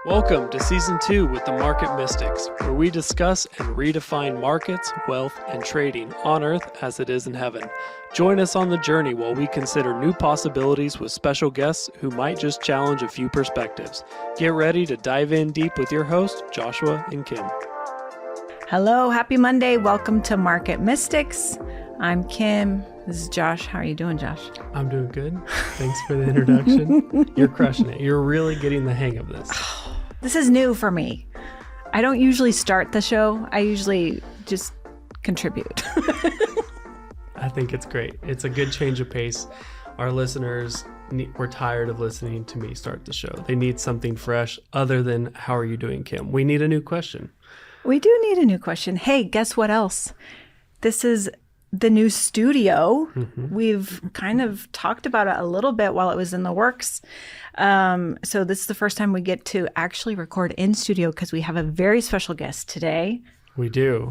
Welcome to Season 2 with the Market Mystics, where we discuss and redefine markets, wealth, and trading on Earth as it is in heaven. Join us on the journey while we consider new possibilities with special guests who might just challenge a few perspectives. Get ready to dive in deep with your hosts, Joshua and Kim. Hello, happy Monday. Welcome to Market Mystics. I'm Kim. This is Josh. How are you doing, Josh? I'm doing good. Thanks for the introduction. You're crushing it. You're really getting the hang of this. This is new for me. I don't usually start the show. I usually just contribute. I think it's great. It's a good change of pace. Our listeners were tired of listening to me start the show. They need something fresh other than, how are you doing, Kim? We need a new question. We do need a new question. Hey, guess what else? This is the new studio. We've kind of talked about it a little bit while it was in the works. So this is the first time we get to actually record in studio because we have a very special guest today. We do.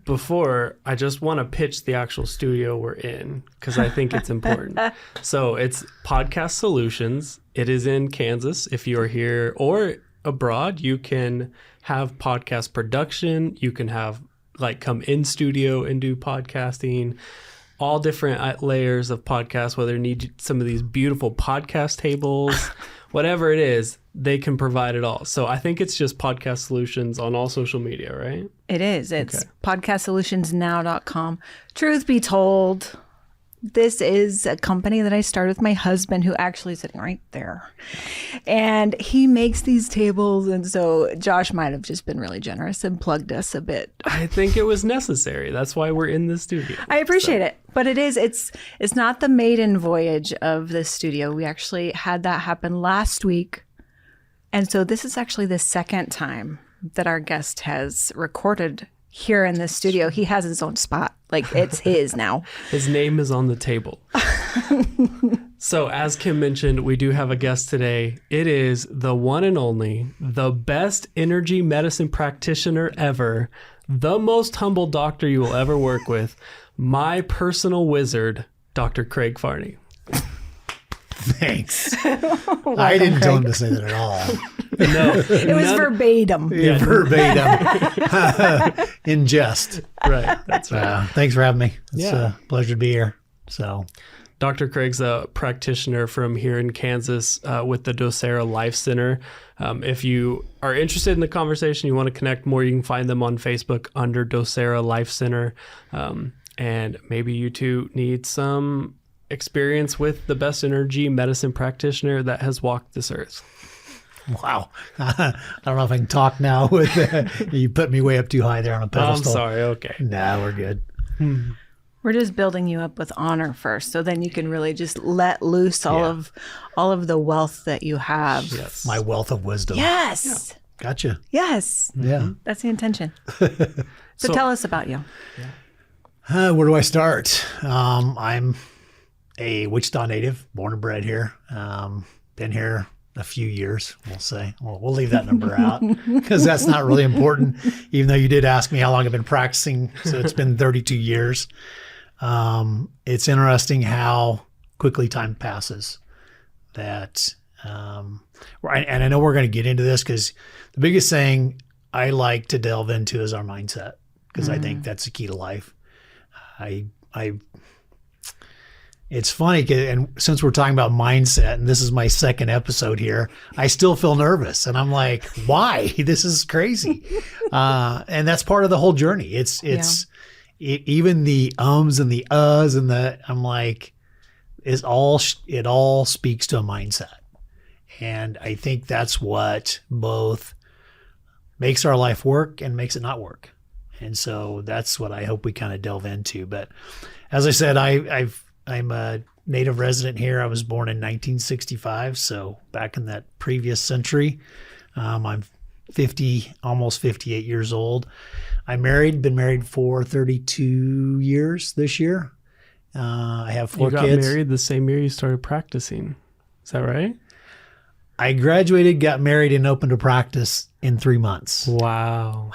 Before, I just want to pitch the actual studio we're in because I think it's important. So it's Podcast Solutions. It is in Kansas. If you are here or abroad, you can have podcast production. You can have come in studio and do podcasting, all different layers of podcasts, whether you need some of these beautiful podcast tables, whatever it is, they can provide it all. So I think it's just Podcast Solutions on all social media, right? It is. It's podcastsolutionsnow.com. Truth be told, this is a company that I started with my husband, who actually is sitting right there. And he makes these tables. And so Josh might have just been really generous and plugged us a bit. I think it was necessary. That's why we're in the studio. I appreciate it. But it's not the maiden voyage of this studio. We actually had that happen last week. And so this is actually the second time that our guest has recorded here in this studio. He has his own spot. It's his now. His name is on the table. So as Kim mentioned, we do have a guest today. It is the one and only, the best energy medicine practitioner ever, the most humble doctor you will ever work with, my personal wizard, DrCraig Farney. Thanks. I didn't tell him to say that at all. No, it was verbatim. Yeah, verbatim. In jest. Right. That's right. Thanks for having me. It's a pleasure to be here. So, DrCraig's a practitioner from here in Kansas with the DrCraig Life Center. If you are interested in the conversation, you want to connect more, you can find them on Facebook under DrCraig Life Center. And maybe you two need some experience with the best energy medicine practitioner that has walked this earth. Wow. I don't know if I can talk now. With you put me way up too high there on a pedestal. I'm sorry. Okay. Nah, we're good. We're just building you up with honor first, so then you can really just let loose all of the wealth that you have. Yes. My wealth of wisdom. Yes. Yeah. Gotcha. Yes. Yeah. That's the intention. So tell us about you. Where do I start? I'm a Wichita native, born and bred here. Been here a few years, we'll say. Well, we'll leave that number out because that's not really important, even though you did ask me how long I've been practicing. So it's been 32 years. It's interesting how quickly time passes. And I know we're going to get into this because the biggest thing I like to delve into is our mindset, because I think that's the key to life. It's funny, and since we're talking about mindset, and this is my second episode here, I still feel nervous. And I'm like, why? This is crazy. And that's part of the whole journey. Even the ums and the uhs and I'm like, it all speaks to a mindset. And I think that's what both makes our life work and makes it not work. And so that's what I hope we kind of delve into. But as I said, I'm a native resident here. I was born in 1965, so back in that previous century. I'm 50, almost 58 years old. I'm married, been married for 32 years this year. I have 4 kids. You got married the same year you started practicing. Is that right? I graduated, got married, and opened a practice in 3 months. Wow.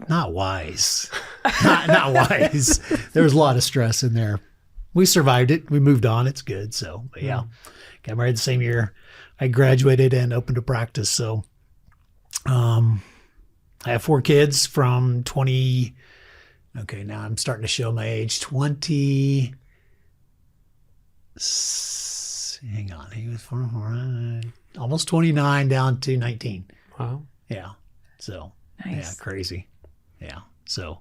Not wise. not wise. There was a lot of stress in there. We survived it. We moved on. It's good. So, but yeah, got married the same year I graduated and opened a practice. So I have 4 kids from 20. Okay, now I'm starting to show my age. 20. Hang on. He was almost 29 down to 19. Wow. Yeah. So, Nice. yeah, crazy. Yeah. So,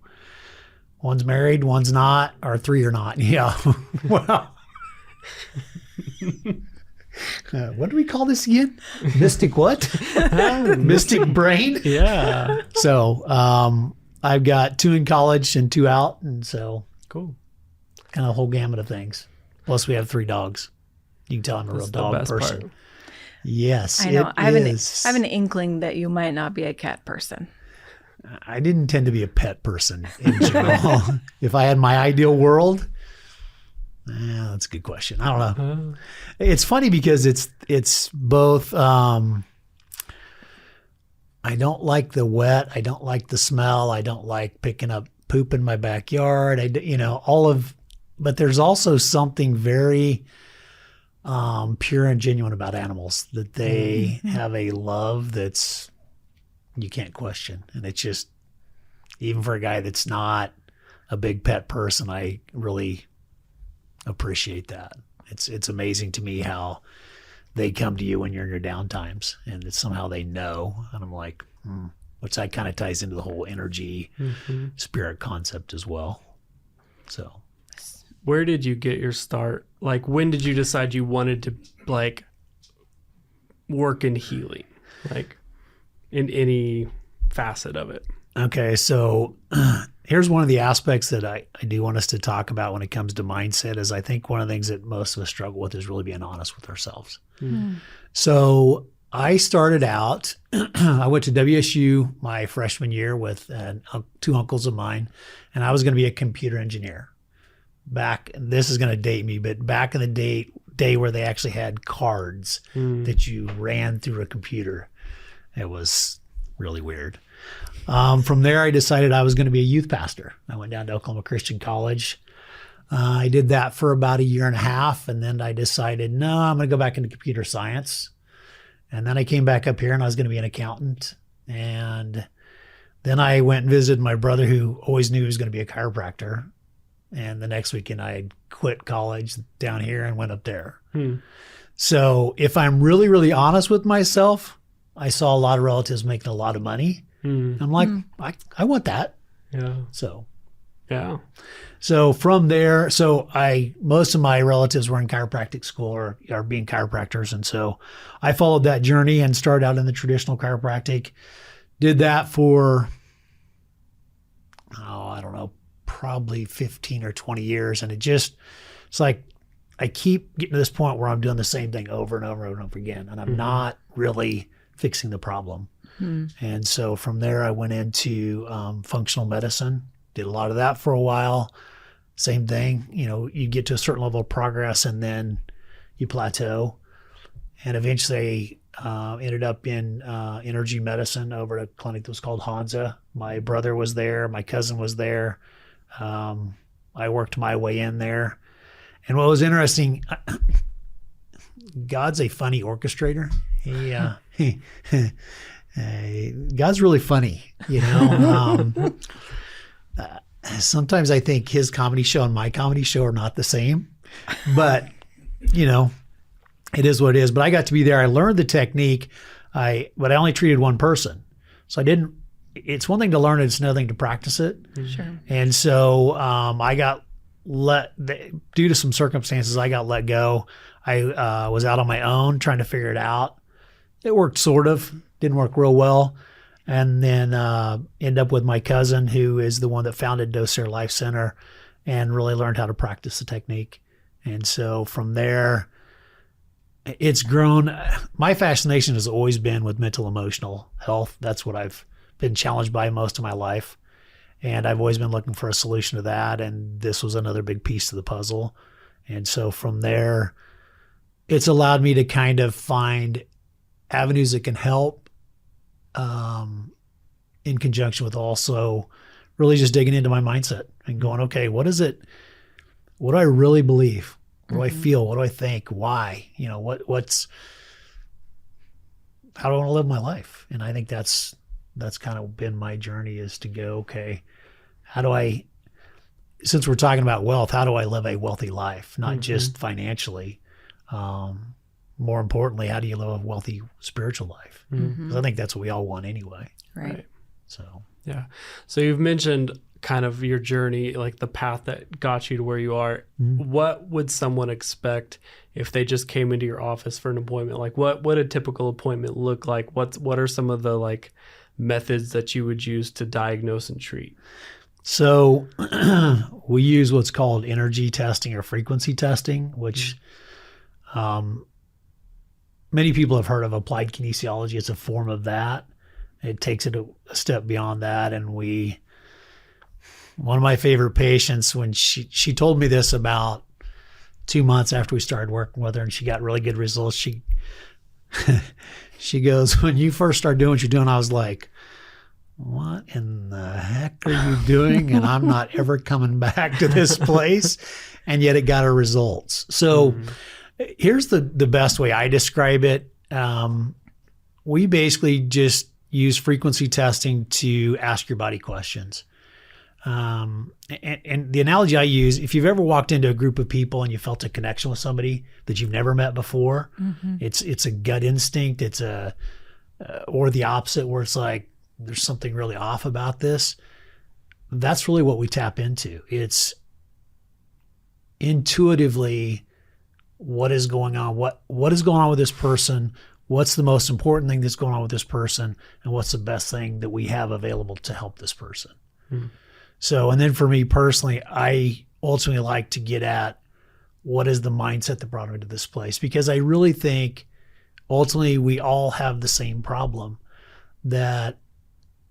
one's married, one's not, or 3 are not. Yeah. Wow. What do we call this again? Mystic what? Mystic brain? Yeah. So, I've got 2 in college and 2 out. And so, Cool. kind of a whole gamut of things. Plus, we have 3 dogs. You can tell I'm a real That's the dog best person. part. Yes, I know. it I have is. an inkling that you might not be a cat person. I didn't tend to be a pet person in general. If I had my ideal world, that's a good question. I don't know. It's funny because it's both. I don't like the wet. I don't like the smell. I don't like picking up poop in my backyard. But there's also something very pure and genuine about animals, that they have a love that's you can't question. And it's just, even for a guy that's not a big pet person, I really appreciate that. It's amazing to me how they come to you when you're in your down times, and it's somehow they know. And I'm like, which that kind of ties into the whole energy spirit concept as well. So Where did you get your start? Like, when did you decide you wanted to like work in healing, like in any facet of it? Okay, so here's one of the aspects that I do want us to talk about when it comes to mindset. Is I think one of the things that most of us struggle with is really being honest with ourselves. So I started out, I went to WSU my freshman year with 2 uncles of mine, and I was going to be a computer engineer. This is going to date me, but back in the day where they actually had cards that you ran through a computer. It was really weird. From there, I decided I was going to be a youth pastor. I went down to Oklahoma Christian College. I did that for about 1.5 years, and then I decided, no, I'm going to go back into computer science. And then I came back up here, and I was going to be an accountant. And then I went and visited my brother, who always knew he was going to be a chiropractor. And the next weekend, I had quit college down here and went up there. So if I'm really, really honest with myself, I saw a lot of relatives making a lot of money. I'm like, I want that. Yeah. So from there, most of my relatives were in chiropractic school or being chiropractors. And so I followed that journey and started out in the traditional chiropractic. Did that for, I don't know, probably 15 or 20 years. And it's like, I keep getting to this point where I'm doing the same thing over and over and over again. And I'm not really fixing the problem. And so from there, I went into functional medicine, did a lot of that for a while. Same thing, you get to a certain level of progress and then you plateau. And eventually ended up in energy medicine over at a clinic that was called Hansa. My brother was there. My cousin was there. I worked my way in there. And what was interesting, God's a funny orchestrator. God's really funny, sometimes I think his comedy show and my comedy show are not the same, but it is what it is. But I got to be there. I learned the technique, but I only treated one person. So it's one thing to learn it, it's another thing to practice it. Sure. And so I got due to some circumstances, I got let go. I was out on my own trying to figure it out. It worked sort of, didn't work real well. And then end up with my cousin, who is the one that founded Docere Life Center and really learned how to practice the technique. And so from there, it's grown. My fascination has always been with mental emotional health. That's what I've been challenged by most of my life. And I've always been looking for a solution to that. And this was another big piece of the puzzle. And so from there, it's allowed me to kind of find avenues that can help in conjunction with also really just digging into my mindset and going, okay, what is it? What do I really believe? What do I feel? What do I think? Why? how do I want to live my life? And I think that's kind of been my journey, is to go, okay, how do I, since we're talking about wealth, how do I live a wealthy life? Not just financially. More importantly, how do you live a wealthy spiritual life? Because I think that's what we all want anyway. Right. So, yeah. So you've mentioned kind of your journey, like the path that got you to where you are. What would someone expect if they just came into your office for an appointment? Like what a typical appointment look like? What are some of the like methods that you would use to diagnose and treat? So we use what's called energy testing or frequency testing, which many people have heard of applied kinesiology. It's a form of that. It takes it a step beyond that. And one of my favorite patients, when she told me this about 2 months after we started working with her, and she got really good results, she goes, when you first started doing what you're doing, I was like, what in the heck are you doing? And I'm not ever coming back to this place. And yet it got her results. So here's the best way I describe it. We basically just use frequency testing to ask your body questions. And the analogy I use, if you've ever walked into a group of people and you felt a connection with somebody that you've never met before, it's a gut instinct. It's or the opposite, where it's like, there's something really off about this. That's really what we tap into. It's intuitively what is going on, what is going on with this person, what's the most important thing that's going on with this person, and what's the best thing that we have available to help this person. So, and then for me personally, I ultimately like to get at what is the mindset that brought me to this place, because I really think ultimately we all have the same problem, that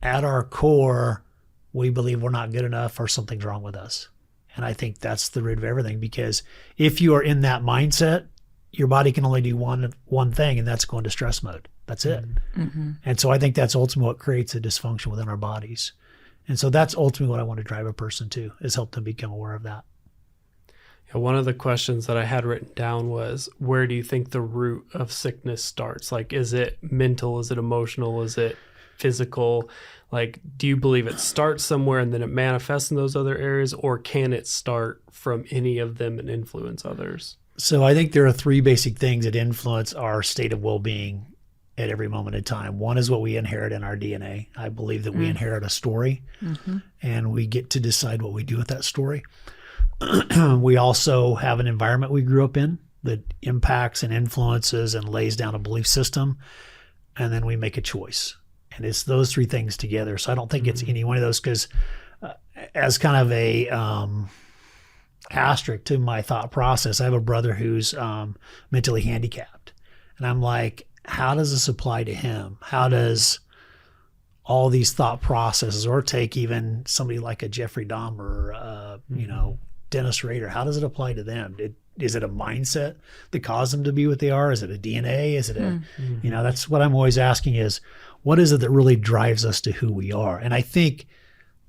at our core, we believe we're not good enough or something's wrong with us. And I think that's the root of everything, because if you are in that mindset, your body can only do one thing, and that's go into stress mode. That's it. And so I think that's ultimately what creates a dysfunction within our bodies. And so that's ultimately what I want to drive a person to, is help them become aware of that. Yeah, one of the questions that I had written down was, where do you think the root of sickness starts? Like, is it mental? Is it emotional? Is it physical? Like, do you believe it starts somewhere and then it manifests in those other areas, or can it start from any of them and influence others? So I think there are three basic things that influence our state of well-being at every moment in time. One is what we inherit in our DNA. I believe that we inherit a story, and we get to decide what we do with that story. We also have an environment we grew up in that impacts and influences and lays down a belief system, and then we make a choice. And it's those three things together. So I don't think it's any one of those, because as kind of a asterisk to my thought process, I have a brother who's mentally handicapped. And I'm like, how does this apply to him? How does all these thought processes, or take even somebody like a Jeffrey Dahmer, Dennis Rader, how does it apply to them? Is it a mindset that caused them to be what they are? Is it a DNA? Is it that's what I'm always asking, is what is it that really drives us to who we are? And I think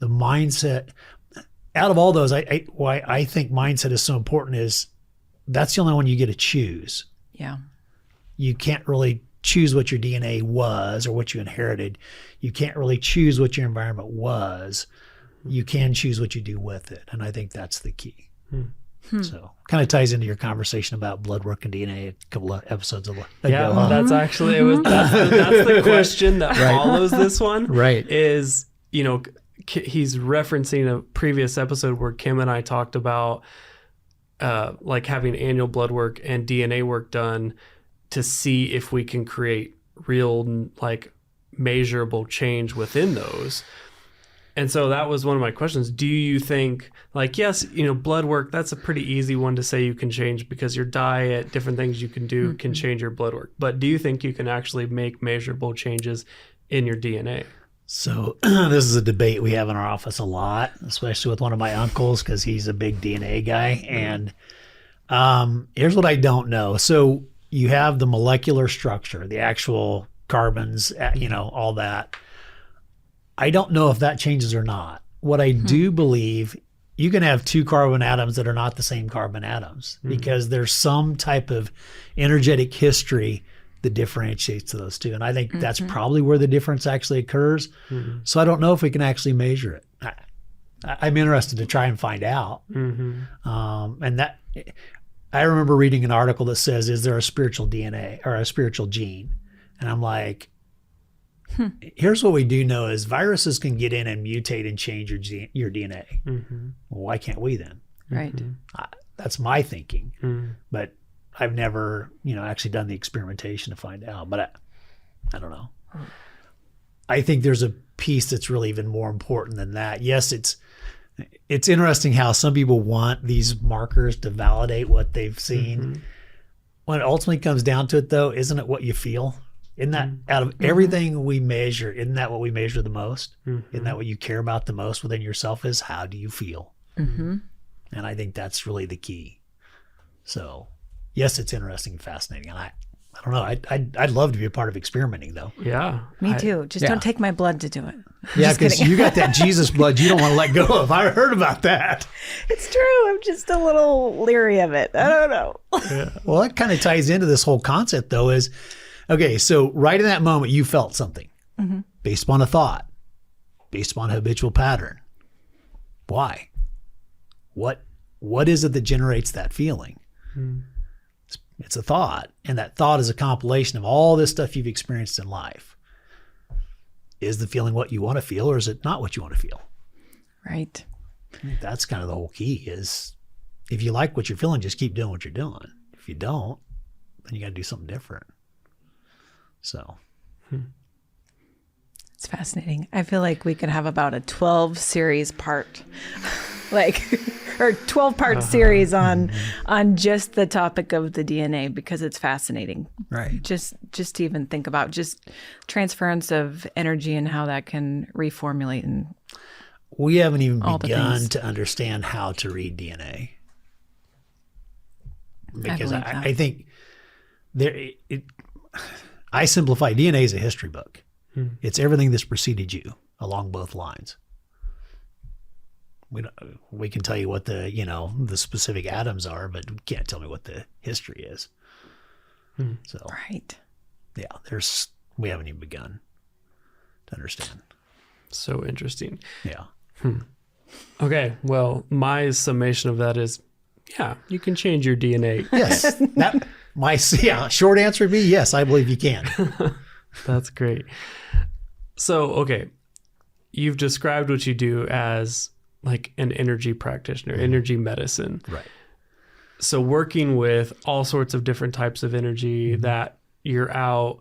the mindset, out of all those, why I think mindset is so important is that's the only one you get to choose. Yeah. You can't really choose what your DNA was or what you inherited. You can't really choose what your environment was. You can choose what you do with it. And I think that's the key. So kind of ties into your conversation about blood work and DNA a couple of episodes ago. Yeah, that's actually, that's the question that follows this one. Right. Is, he's referencing a previous episode where Kim and I talked about like having annual blood work and DNA work done to see if we can create real, like, measurable change within those. And so that was one of my questions. Do you think, like, yes, blood work, that's a pretty easy one to say you can change, because your diet, different things you can do can change your blood work. But do you think you can actually make measurable changes in your DNA? So this is a debate we have in our office a lot, especially with one of my uncles, because he's a big DNA guy. And here's what I don't know. So you have the molecular structure, the actual carbons, all that. I don't know if that changes or not. What I do believe, you can have two carbon atoms that are not the same carbon atoms, because there's some type of energetic history that differentiates those two. And I think that's probably where the difference actually occurs. So I don't know if we can actually measure it. I'm interested to try and find out. And that, I remember reading an article that says, is there a spiritual DNA or a spiritual gene? And I'm like, here's what we do know is viruses can get in and mutate and change your DNA. Well, why can't we then? Right. That's my thinking. But I've never, actually done the experimentation to find out. But I don't know. I think there's a piece that's really even more important than that. Yes, it's interesting how some people want these markers to validate what they've seen. When it ultimately comes down to it, though, isn't it what you feel? Isn't that out of everything we measure, isn't that what we measure the most? Isn't that what you care about the most within yourself is how do you feel? And I think that's really the key. So, yes, it's interesting and fascinating. And I don't know. I'd love to be a part of experimenting, though. Yeah. Me too. Just don't take my blood to do it. Yeah, because you got that Jesus blood you don't want to let go of. I heard about that. It's true. I'm just a little leery of it. I don't know. Well, that kind of ties into this whole concept, though, is, okay, so right in that moment, you felt something based upon a thought, based upon a habitual pattern. Why? What is it that generates that feeling? It's a thought, and that thought is a compilation of all this stuff you've experienced in life. Is the feeling what you want to feel, or is it not what you want to feel? Right. I think that's kind of the whole key is if you like what you're feeling, just keep doing what you're doing. If you don't, then you got to do something different. So. It's fascinating. I feel like we could have about a 12 series part, or 12-part series on just the topic of the DNA because it's fascinating. Right. Just to even think about just transference of energy and how that can reformulate. And we haven't even begun to understand how to read DNA. Because I think I simplify DNA as a history book. It's everything that's preceded you along both lines. We can tell you what the specific atoms are, but we can't tell me what the history is. So right. Yeah, we haven't even begun to understand. So interesting. Yeah. Okay. Well, my summation of that is, yeah, you can change your DNA. Yes. Short answer would be yes, I believe you can. That's great. So, okay. You've described what you do as like an energy practitioner, energy medicine. Right. So working with all sorts of different types of energy that you're out.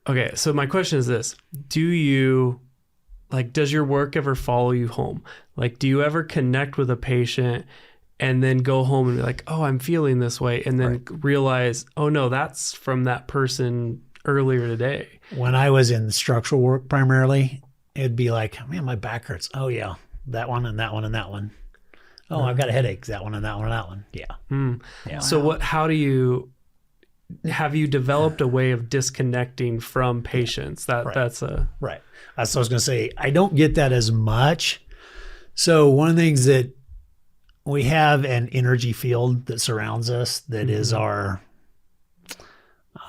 Okay. So my question is this, does your work ever follow you home? Like, do you ever connect with a patient and then go home and be like, oh, I'm feeling this way. And then realize, oh no, that's from that person earlier today. When I was in structural work primarily, it'd be like, man, my back hurts. Oh yeah. That one and that one and that one. Oh, I've got a headache. That one and that one and that one. Yeah. Yeah. So have you developed a way of disconnecting from patients? Right. That's a... Right. That's what I was going to say. I don't get that as much. So one of the things that we have an energy field that surrounds us that is our,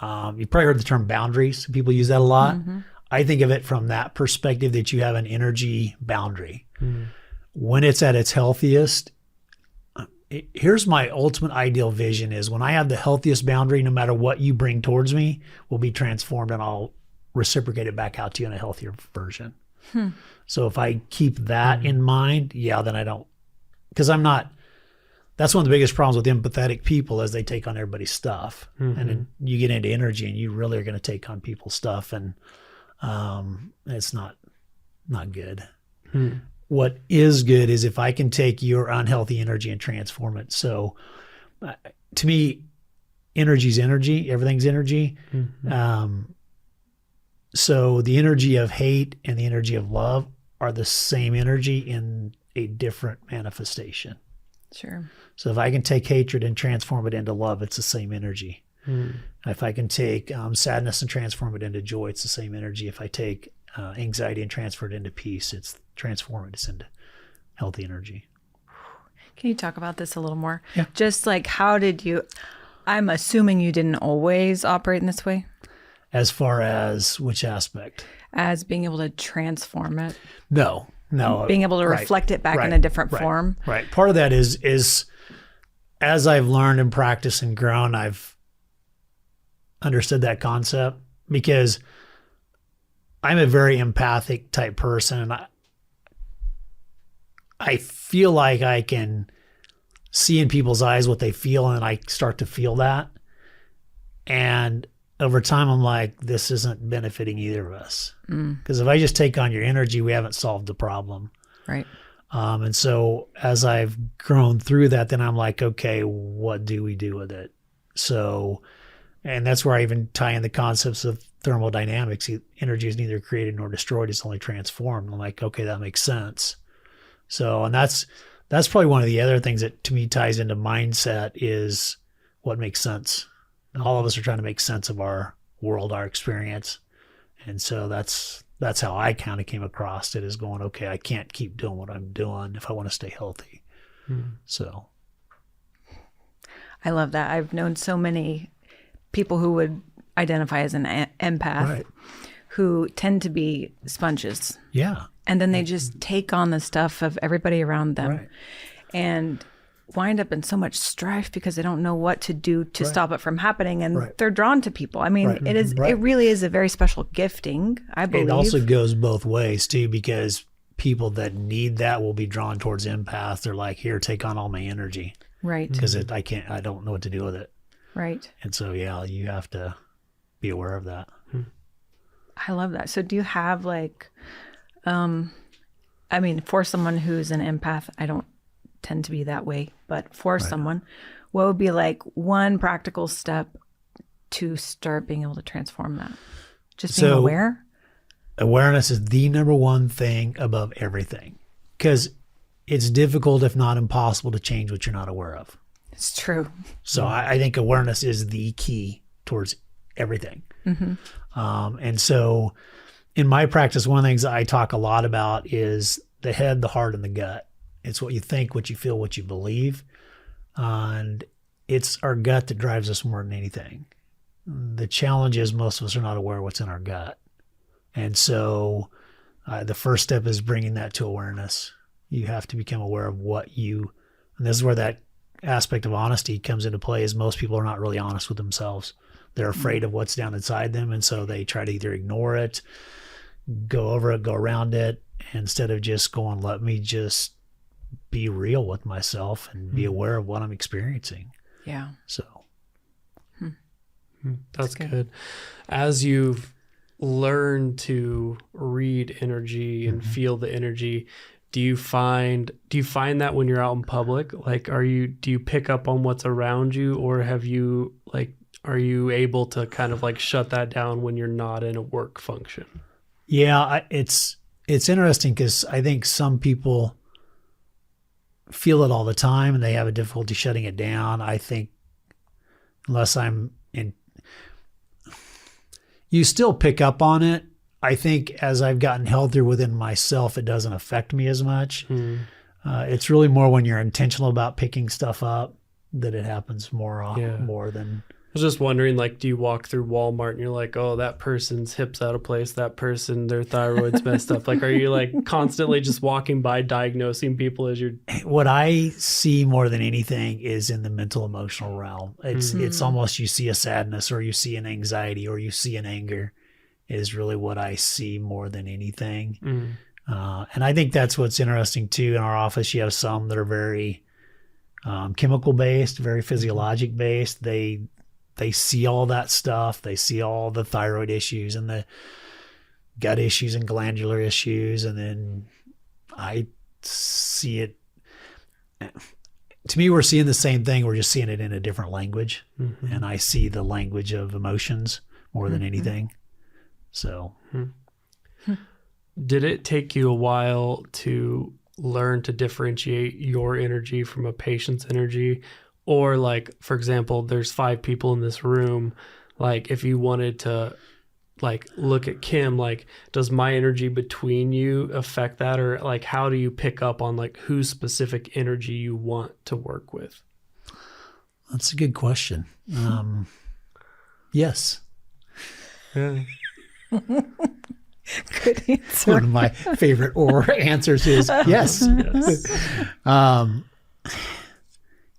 you probably heard the term boundaries. People use that a lot. I think of it from that perspective that you have an energy boundary. When it's at its healthiest, here's my ultimate ideal vision is when I have the healthiest boundary, no matter what you bring towards me will be transformed and I'll reciprocate it back out to you in a healthier version. So if I keep that in mind, then I don't, because that's one of the biggest problems with empathetic people is they take on everybody's stuff. And then you get into energy and you really are going to take on people's stuff and it's not good. What is good is if I can take your unhealthy energy and transform it. So to me, energy's energy, everything's energy. So the energy of hate and the energy of love are the same energy in a different manifestation. Sure. So if I can take hatred and transform it into love, it's the same energy. If I can take sadness and transform it into joy, it's the same energy. If I take anxiety and transfer it into peace, transform it into healthy energy. Can you talk about this a little more? Yeah. Just like how did you, I'm assuming you didn't always operate in this way, As far as which aspect? as being able to transform it, No. being able to Right, reflect it back in right, a different right, form. Right. Part of that is as I've learned and practiced and grown, I've understood that concept because I'm a very empathic type person, and I feel like I can see in people's eyes what they feel, and I start to feel that. And over time, I'm like, this isn't benefiting either of us. Because if I just take on your energy, we haven't solved the problem. Right. And so as I've grown through that, then I'm like, okay, what do we do with it? So, and that's where I even tie in the concepts of thermodynamics. Energy is neither created nor destroyed. It's only transformed. I'm like, okay, that makes sense. So, and that's probably one of the other things that to me ties into mindset is what makes sense. All of us are trying to make sense of our world, our experience. And so that's how I kind of came across it, is going, okay, I can't keep doing what I'm doing if I want to stay healthy. So I love that. I've known so many people who would identify as an empath Right. who tend to be sponges. yeah, And then they just take on the stuff of everybody around them Right. and wind up in so much strife because they don't know what to do to stop it from happening. And Right. they're drawn to people. I mean, Right. it really is a very special gifting, I believe. it also goes both ways too, because people that need that will be drawn towards empath. They're like, here, take on all my energy, Right. because I don't know what to do with it. Right. And so, yeah, you have to be aware of that. I love that. So do you have like, I mean, for someone who's an empath, I don't tend to be that way, but for someone, what would be like one practical step to start being able to transform that? Just being aware? Awareness is the number one thing above everything, because it's difficult, if not impossible, to change what you're not aware of. It's true. So I think awareness is the key towards everything. And so in my practice, one of the things I talk a lot about is the head, the heart, and the gut. It's what you think, what you feel, what you believe. And it's our gut that drives us more than anything. The challenge is most of us are not aware of what's in our gut. And so the first step is bringing that to awareness. You have to become aware of and this is where that aspect of honesty comes into play, is most people are not really honest with themselves. They're afraid of what's down inside them. And so they try to either ignore it, go over it, go around it, instead of just going, let me just be real with myself and be aware of what I'm experiencing. Yeah. So That's good. As you've learned to read energy and feel the energy, do you find that when you're out in public, like do you pick up on what's around you, or are you able to kind of like shut that down when you're not in a work function? yeah, it's interesting because I think some people feel it all the time and they have a difficulty shutting it down. I think unless you still pick up on it. I think as I've gotten healthier within myself, it doesn't affect me as much. It's really more when you're intentional about picking stuff up that it happens more than. I was just wondering, like, do you walk through Walmart and you're like, oh, that person's hip's out of place, that person, their thyroid's messed up? Like, are you like constantly just walking by diagnosing people as you're... What I see more than anything is in the mental emotional realm. It's almost, you see a sadness or you see an anxiety or you see an anger is really what I see more than anything. And I think that's what's interesting too. In our office, you have some that are very chemical based, very physiologic based. They see all that stuff. They see all the thyroid issues and the gut issues and glandular issues. And then I see it. To me, we're seeing the same thing. We're just seeing it in a different language. And I see the language of emotions more than anything. So. Did it take you a while to learn to differentiate your energy from a patient's energy? Or like, for example, there's 5 people in this room. Like if you wanted to like look at Kim, like does my energy between you affect that? Or like how do you pick up on like whose specific energy you want to work with? That's a good question. Yes. Yeah. Good answer. One of my favorite or answers is yes. Yes.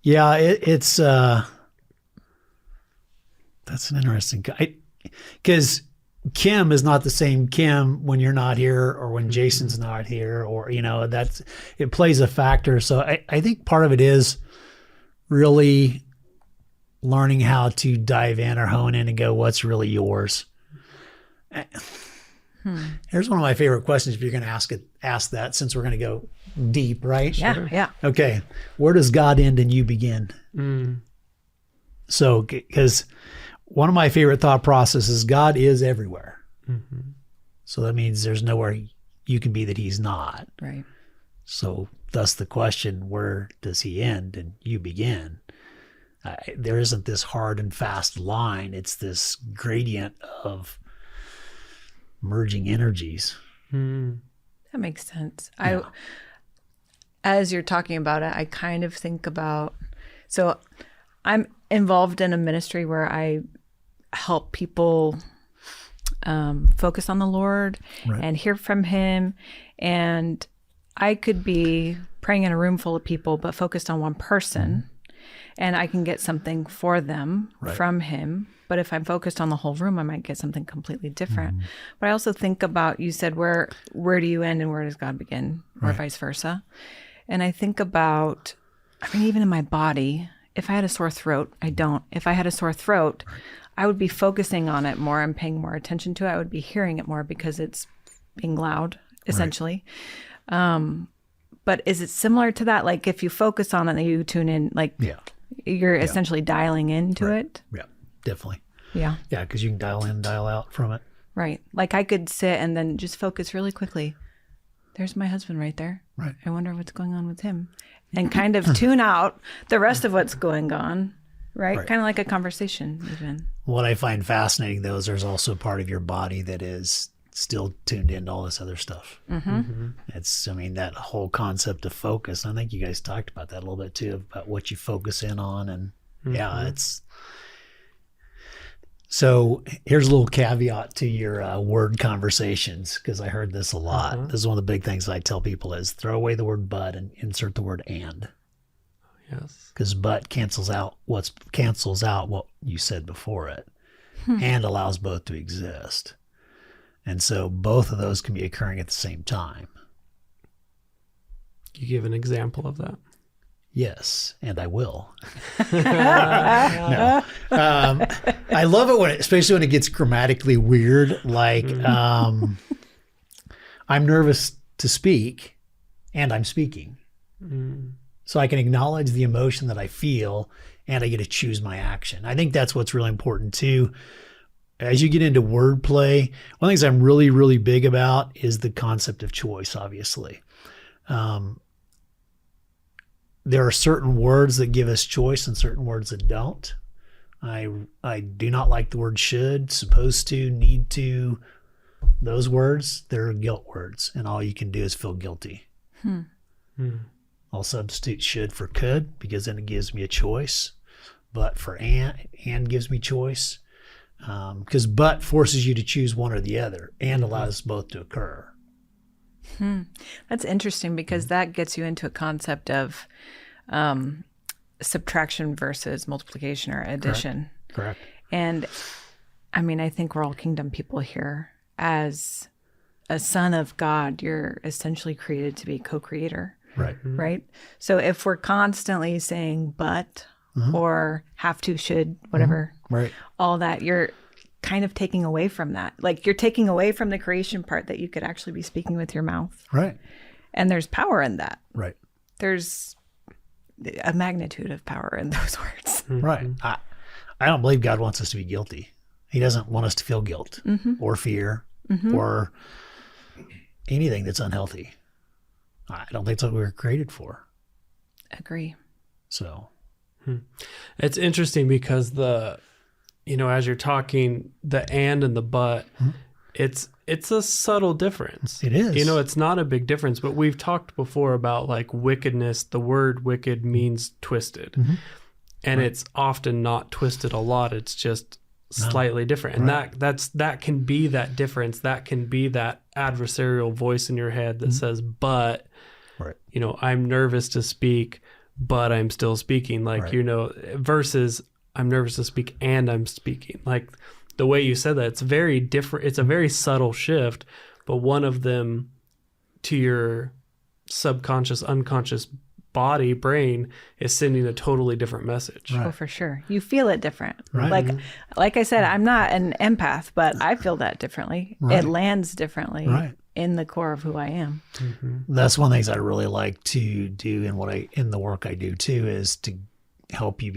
Yeah, it's that's an interesting because Kim is not the same Kim when you're not here or when Jason's not here, or it plays a factor. So I think part of it is really learning how to dive in or hone in and go, what's really yours? Here's one of my favorite questions if you're going to ask that, since we're going to go deep, right? Yeah, Sure. yeah. Okay. Where does God end and you begin? Mm. So, because one of my favorite thought processes, God is everywhere. Mm-hmm. So that means there's nowhere you can be that he's not. Right. So thus the question, where does he end and you begin? There isn't this hard and fast line. It's this gradient of merging energies. Mm. That makes sense. Yeah. As you're talking about it, I kind of think about, so I'm involved in a ministry where I help people focus on the Lord and hear from him. And I could be praying in a room full of people, but focused on one person, and I can get something for them from him. But if I'm focused on the whole room, I might get something completely different. But I also think about, you said, where do you end and where does God begin, or vice versa? And I think about, even in my body, if I had a sore throat, I don't. If I had a sore throat, I would be focusing on it more and paying more attention to it. I would be hearing it more because it's being loud, essentially. But is it similar to that? Like if you focus on it and you tune in, you're essentially dialing into it? Yeah, definitely. Yeah. Yeah, because you can dial in, dial out from it. Right. Like I could sit and then just focus really quickly. There's my husband right there. Right. I wonder what's going on with him. And kind of tune out the rest of what's going on. Right? Kind of like a conversation even. What I find fascinating, though, is there's also a part of your body that is still tuned into all this other stuff. It's, that whole concept of focus. I think you guys talked about that a little bit too, about what you focus in on. And it's, so here's a little caveat to your word conversations, because I heard this a lot. This is one of the big things I tell people is throw away the word but and insert the word and. Yes. Because but cancels out what you said before it, and allows both to exist. And so both of those can be occurring at the same time. You give an example of that? Yes, and I will. No. I love it especially when it gets grammatically weird. Like, I'm nervous to speak, and I'm speaking. So I can acknowledge the emotion that I feel, and I get to choose my action. I think that's what's really important too. As you get into wordplay, one of the things I'm really, really big about is the concept of choice, obviously. There are certain words that give us choice and certain words that don't. I do not like the word should, supposed to, need to. Those words, they're guilt words, and all you can do is feel guilty. I'll substitute should for could, because then it gives me a choice. But for and gives me choice. Because but forces you to choose one or the other and allows both to occur. That's interesting, because that gets you into a concept of subtraction versus multiplication or addition. Correct. And I think we're all kingdom people here. As a son of God, you're essentially created to be co-creator. Right. Right? So if we're constantly saying but or have to, should, whatever, all that, you're kind of taking away from that. Like you're taking away from the creation part that you could actually be speaking with your mouth. Right. And there's power in that. Right. There's a magnitude of power in those words. Right. I don't believe God wants us to be guilty. He doesn't want us to feel guilt or fear or anything that's unhealthy. I don't think that's what we were created for. Agree. So. It's interesting because as you're talking, the and the but, it's a subtle difference. It is. It's not a big difference, but we've talked before about like wickedness. The word wicked means twisted. and it's often not twisted a lot. It's just slightly different. And that can be that difference. That can be that adversarial voice in your head that says, but, you know, I'm nervous to speak, but I'm still speaking. Like, you know, versus I'm nervous to speak and I'm speaking. Like the way you said that, it's very different. It's a very subtle shift, but one of them to your subconscious, unconscious brain is sending a totally different message. Oh, for sure. You feel it different. Like I said, I'm not an empath, but I feel that differently. It lands differently in the core of who I am. That's one of the things I really like to do in the work I do too, is to help you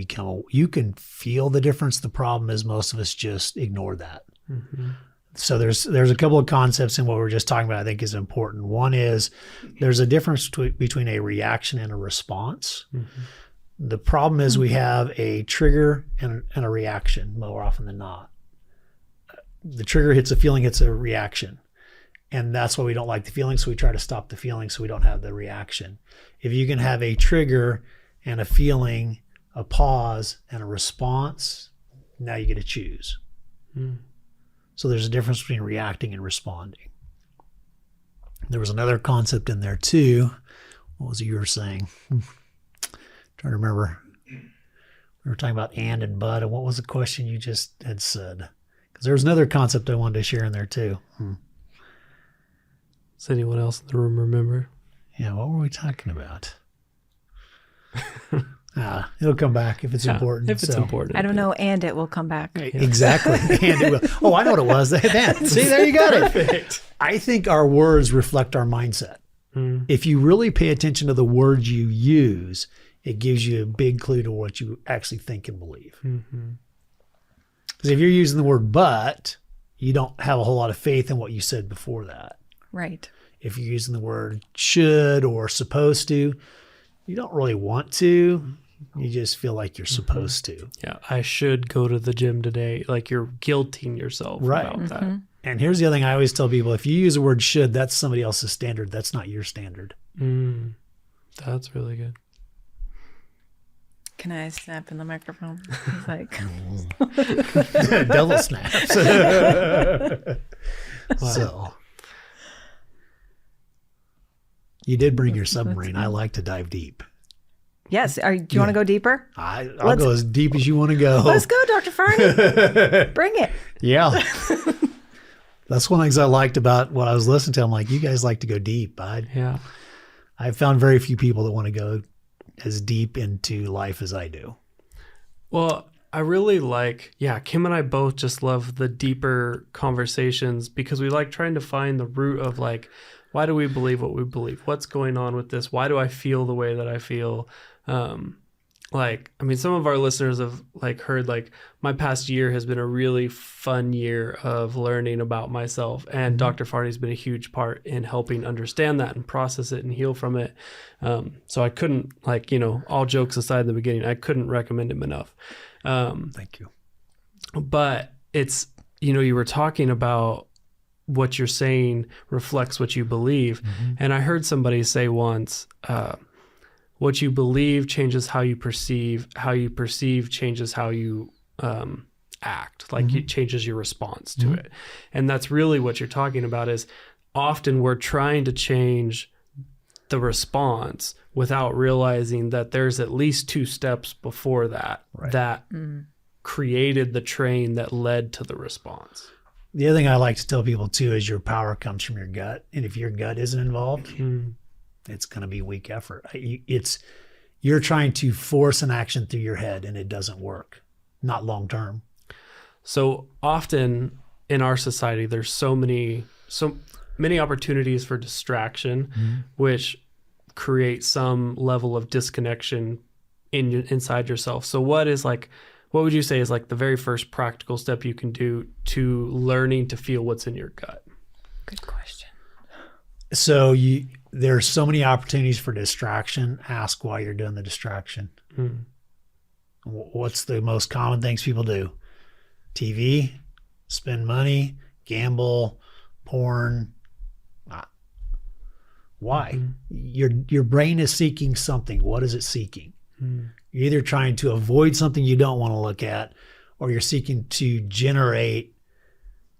you can feel the difference. The problem is most of us just ignore that. So there's a couple of concepts in what we were just talking about I think is important. One is there's a difference between a reaction and a response. The problem is we have a trigger and a reaction more often than not. The trigger hits a feeling, hits a reaction. And that's why we don't like the feeling, so we try to stop the feeling so we don't have the reaction. If you can have a trigger and a feeling, a pause and a response, now you get to choose. So there's a difference between reacting and responding. There was another concept in there too. What was it you were saying? Trying to remember. We were talking about and but, and what was the question you just had said? Because there was another concept I wanted to share in there too. Does anyone else in the room remember? Yeah, what were we talking about? It'll come back if it's important. If it's important. I don't know, and it will come back. Exactly. And it will. Oh, I know what it was. See, there you got it. Perfect. I think our words reflect our mindset. If you really pay attention to the words you use, it gives you a big clue to what you actually think and believe. Because if you're using the word but, you don't have a whole lot of faith in what you said before that. Right. If you're using the word should or supposed to, you don't really want to. You just feel like you're supposed to. Yeah, I should go to the gym today. Like you're guilting yourself about that. And here's the other thing I always tell people. If you use the word should, that's somebody else's standard. That's not your standard. That's really good. Can I snap in the microphone? He's like... Double snaps. So... You did bring your submarine. I like to dive deep. Yes. Do you want to go deeper? I'll go as deep as you want to go. Let's go, Dr. Farney. Bring it. Yeah. That's one of the things I liked about what I was listening to. I'm like, you guys like to go deep. I found very few people that want to go as deep into life as I do. Well, I really like, Kim and I both just love the deeper conversations because we like trying to find the root of like, why do we believe what we believe? What's going on with this? Why do I feel the way that I feel? Some of our listeners have like heard like my past year has been a really fun year of learning about myself, and Dr. Farney's been a huge part in helping understand that and process it and heal from it. So I couldn't all jokes aside in the beginning, I couldn't recommend him enough. Thank you. But it's, you were talking about what you're saying reflects what you believe. And I heard somebody say once, what you believe changes how you perceive changes how you act, like it changes your response to it. And that's really what you're talking about is often we're trying to change the response without realizing that there's at least 2 steps before that that created the train that led to the response. The other thing I like to tell people too is your power comes from your gut. And if your gut isn't involved, it's going to be weak effort. You're trying to force an action through your head and it doesn't work, not long term. So often in our society, there's so many opportunities for distraction, which create some level of disconnection inside yourself. So what would you say is like the very first practical step you can do to learning to feel what's in your gut? Good question. So there's so many opportunities for distraction. Ask why you're doing the distraction. What's the most common things people do? TV, spend money, gamble, porn. Why? Your brain is seeking something. What is it seeking? You're either trying to avoid something you don't want to look at, or you're seeking to generate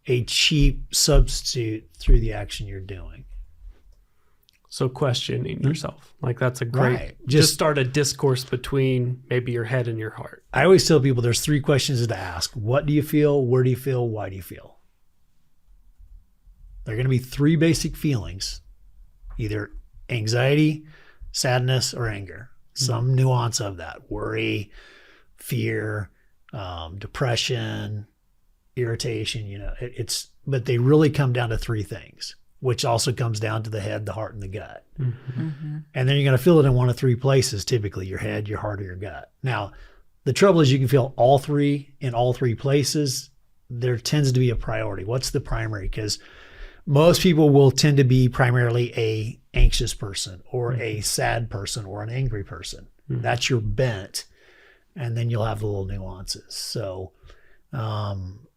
a cheap substitute through the action you're doing. So questioning yourself, like that's a great, Right. just start a discourse between maybe your head and your heart. I always tell people there's 3 questions to ask. What do you feel? Where do you feel? Why do you feel? There are going to be 3 basic feelings, either anxiety, sadness, or anger. Some nuance of that: worry, fear, depression, irritation. But they really come down to 3 things, which also comes down to the head, the heart, and the gut. And then you're going to feel it in one of 3 places, typically your head, your heart, or your gut. Now, the trouble is you can feel all 3 in all 3 places. There tends to be a priority. What's the primary? Because most people will tend to be primarily a anxious person or a sad person or an angry person. That's your bent. And then you'll have the little nuances. So I'm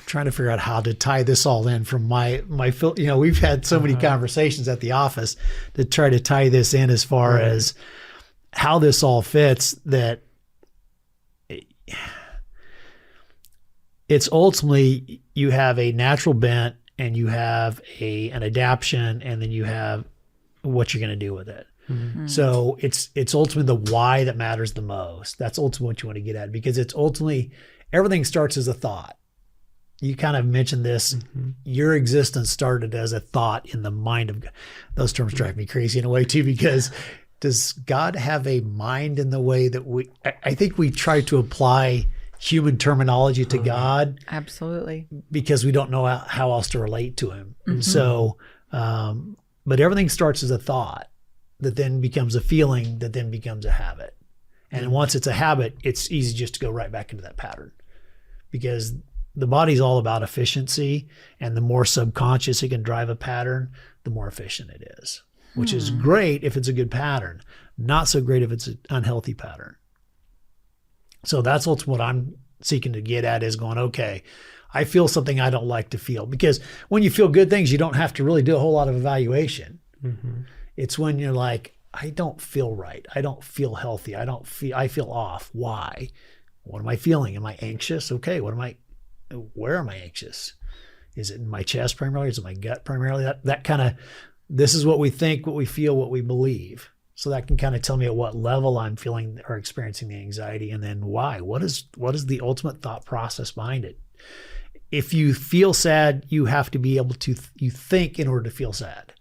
trying to figure out how to tie this all in from my we've had so many conversations at the office to try to tie this in as far as how this all fits, that it's ultimately you have a natural bent and you have an adaptation, and then you have what you're going to do with it. So it's ultimately the why that matters the most. That's ultimately what you want to get at, because it's ultimately everything starts as a thought. You kind of mentioned this. Your existence started as a thought in the mind of God. Those terms drive me crazy in a way too, because does God have a mind in the way that I think we try to apply human terminology to God. Absolutely. Because we don't know how else to relate to him. And so, but everything starts as a thought that then becomes a feeling that then becomes a habit. And once it's a habit, it's easy just to go right back into that pattern, because the body's all about efficiency, and the more subconscious it can drive a pattern, the more efficient it is, which is great if it's a good pattern, not so great if it's an unhealthy pattern. So that's what I'm seeking to get at, is going, okay, I feel something I don't like to feel. Because when you feel good things, you don't have to really do a whole lot of evaluation. It's when you're like, I don't feel right. I don't feel healthy. I feel off. Why? What am I feeling? Am I anxious? Okay, where am I anxious? Is it in my chest primarily? Is it my gut primarily? That kind of, this is what we think, what we feel, what we believe. So that can kind of tell me at what level I'm feeling or experiencing the anxiety, and then why. What is the ultimate thought process behind it? If you feel sad, you have to be able to you think in order to feel sad.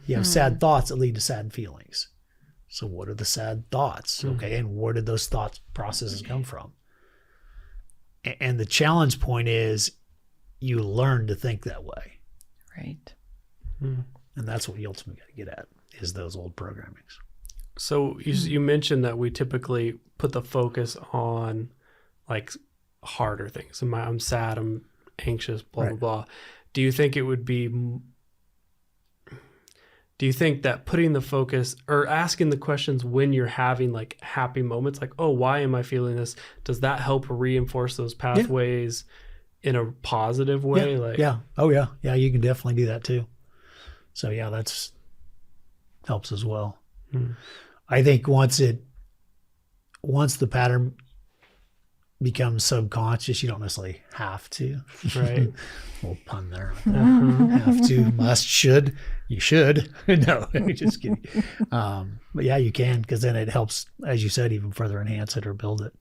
You have sad thoughts that lead to sad feelings. So what are the sad thoughts? Okay, and where did those thought processes come from? And the challenge point is you learn to think that way. Right. And that's what you ultimately got to get at, is those old programmings. So you mentioned that we typically put the focus on like harder things. I'm sad, I'm anxious, blah, blah, blah. Do you think that putting the focus or asking the questions when you're having like happy moments, like, oh, why am I feeling this? Does that help reinforce those pathways in a positive way? Oh yeah. Yeah, you can definitely do that too. So yeah, that's helps as well. I think once the pattern becomes subconscious, you don't necessarily have to. Right. Little pun there. Have to, must, should. You should. No, just kidding. But yeah, you can, because then it helps, as you said, even further enhance it or build it.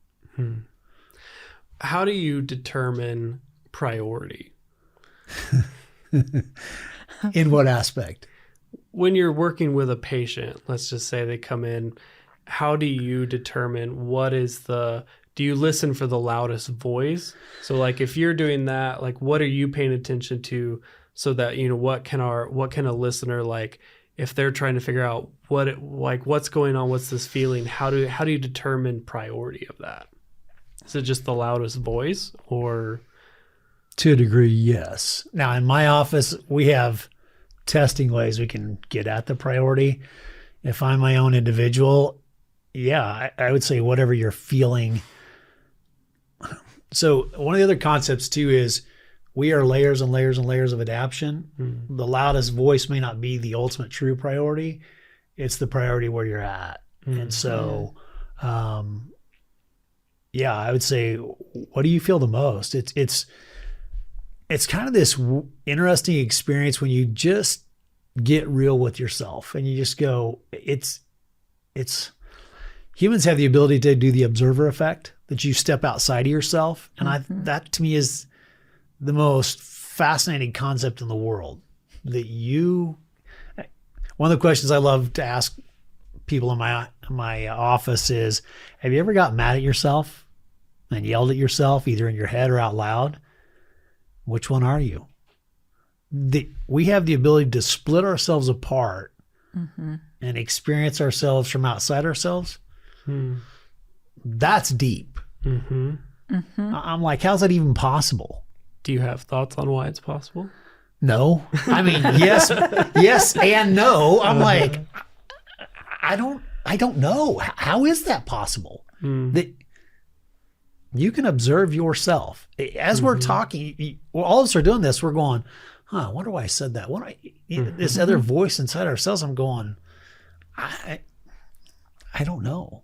How do you determine priority? In what aspect? When you're working with a patient, let's just say they come in, how do you determine do you listen for the loudest voice? So like if you're doing that, like what are you paying attention to, so that, what can a listener, like if they're trying to figure out what's going on, what's this feeling, how do you determine priority of that? Is it just the loudest voice, or? To a degree, yes. Now in my office, we have testing ways we can get at the priority. If I'm my own individual, I would say whatever you're feeling. So one of the other concepts too is we are layers and layers and layers of adaptation. The loudest voice may not be the ultimate true priority. It's the priority where you're at. And so Yeah, I would say, what do you feel the most? It's kind of this interesting experience when you just get real with yourself and you just go, it's humans have the ability to do the observer effect, that you step outside of yourself. And that to me is the most fascinating concept in the world. One of the questions I love to ask people in my office is, have you ever got mad at yourself and yelled at yourself, either in your head or out loud? Which one are you? We have the ability to split ourselves apart and experience ourselves from outside ourselves. That's deep. I'm like, how's that even possible? Do you have thoughts on why it's possible? No. I mean, yes and no. I'm like, I don't know. How is that possible? That you can observe yourself. As we're talking, all of us are doing this, we're going, I wonder why I said that. This other voice inside ourselves, I'm going, I don't know.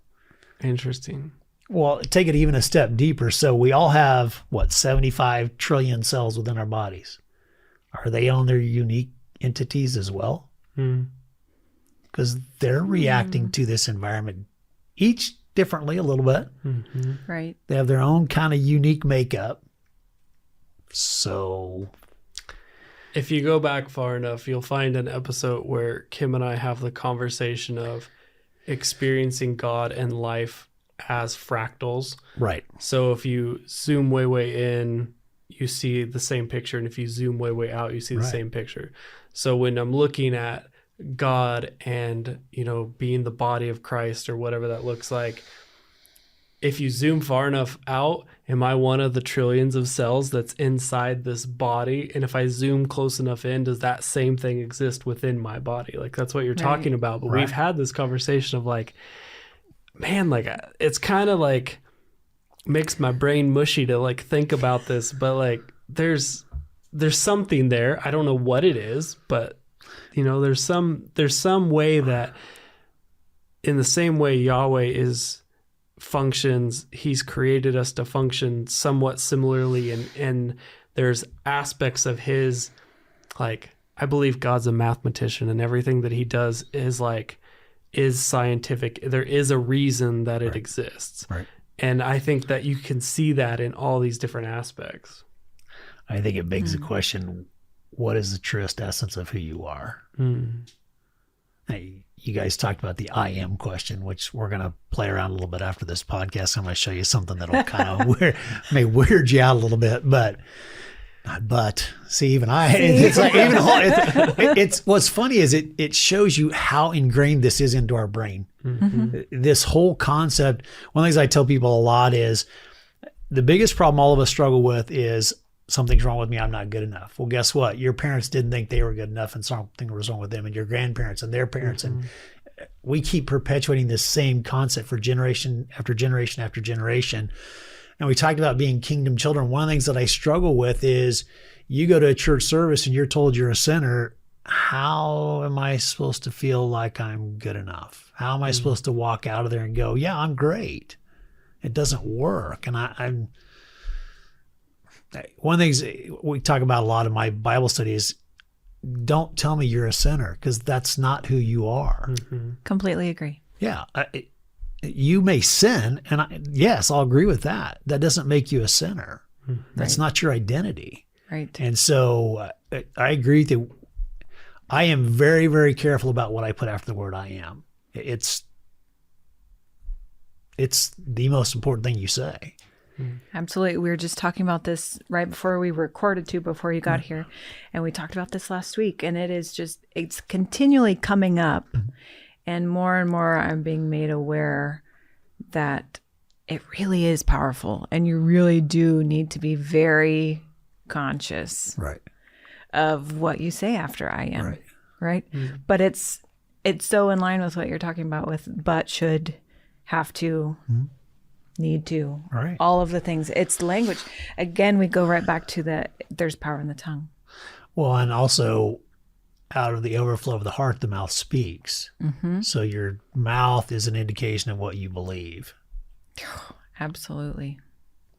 Interesting. Well, take it even a step deeper. So we all have, 75 trillion cells within our bodies. Are they on their unique entities as well? Because they're reacting to this environment, each differently a little bit. Right. They have their own kind of unique makeup. So if you go back far enough, you'll find an episode where Kim and I have the conversation of experiencing God and life as fractals. Right. So if you zoom way in, you see the same picture. And if you zoom way out, you see the same picture. So when I'm looking at God and, being the body of Christ or whatever that looks like, if you zoom far enough out, am I one of the trillions of cells that's inside this body? And if I zoom close enough in, does that same thing exist within my body? Like, that's what you're talking about. But we've had this conversation of like, man, like, it's kind of like makes my brain mushy to like think about this, but like there's something there. I don't know what it is, but there's some way that in the same way Yahweh functions, he's created us to function somewhat similarly, and there's aspects of his, like, I believe God's a mathematician and everything that he does is scientific. There is a reason that it exists. Right. And I think that you can see that in all these different aspects. I think it begs the question, what is the truest essence of who you are? Hey, you guys talked about the I am question, which we're going to play around a little bit after this podcast. I'm going to show you something that'll kind of may weird you out a little bit, see, even it's like, it's what's funny is it shows you how ingrained this is into our brain. This whole concept. One of the things I tell people a lot is the biggest problem all of us struggle with is something's wrong with me. I'm not good enough. Well, guess what? Your parents didn't think they were good enough and something was wrong with them, and your grandparents and their parents. And we keep perpetuating this same concept for generation after generation after generation. And we talked about being kingdom children. One of the things that I struggle with is you go to a church service and you're told you're a sinner. How am I supposed to feel like I'm good enough? How am I supposed to walk out of there and go, yeah, I'm great? It doesn't work. And I'm one of the things we talk about a lot in my Bible study is don't tell me you're a sinner, because that's not who you are. Completely agree. Yeah. You may sin, and yes, I'll agree with that. That doesn't make you a sinner. That's not your identity. Right. And so I agree with you. I am very, very careful about what I put after the word I am. It's the most important thing you say. Absolutely. We were just talking about this right before we recorded before you got here. And we talked about this last week, and it's continually coming up. And more I'm being made aware that it really is powerful, and you really do need to be very conscious of what you say after I am. Right. But it's so in line with what you're talking about with but, should, have to, need to, all of the things. It's language. Again, we go right back to there's power in the tongue. Well, and also out of the overflow of the heart, the mouth speaks. So your mouth is an indication of what you believe. Absolutely.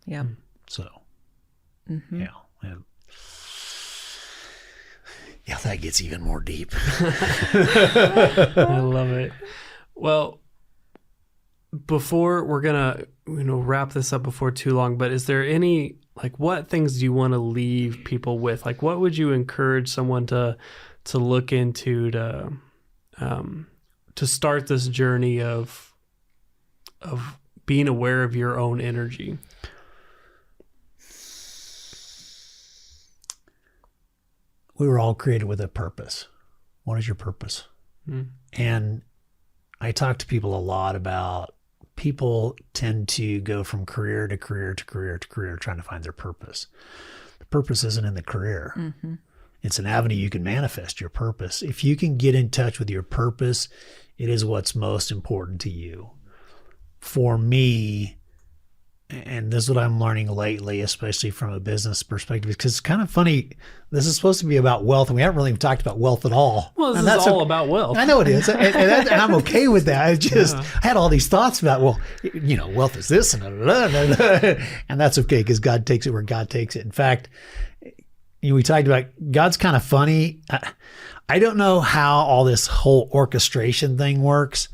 Yep. So, yeah. Yeah, that gets even more deep. I love it. Well, before we're gonna wrap this up before too long, but is there any, like, what things do you want to leave people with? Like, what would you encourage someone to look into to start this journey of being aware of your own energy? We were all created with a purpose. What is your purpose? And I talk to people a lot about, people tend to go from career to career to career to career trying to find their purpose. The purpose isn't in the career. It's an avenue you can manifest your purpose. If you can get in touch with your purpose, it is what's most important to you. For me, and this is what I'm learning lately, especially from a business perspective, because it's kind of funny. This is supposed to be about wealth, and we haven't really even talked about wealth at all. Well, this is all about wealth. I know it is, and I'm okay with that. I just I had all these thoughts about, well, wealth is this, and and that's okay because God takes it where God takes it. In fact, we talked about God's kind of funny. I don't know how all this whole orchestration thing works,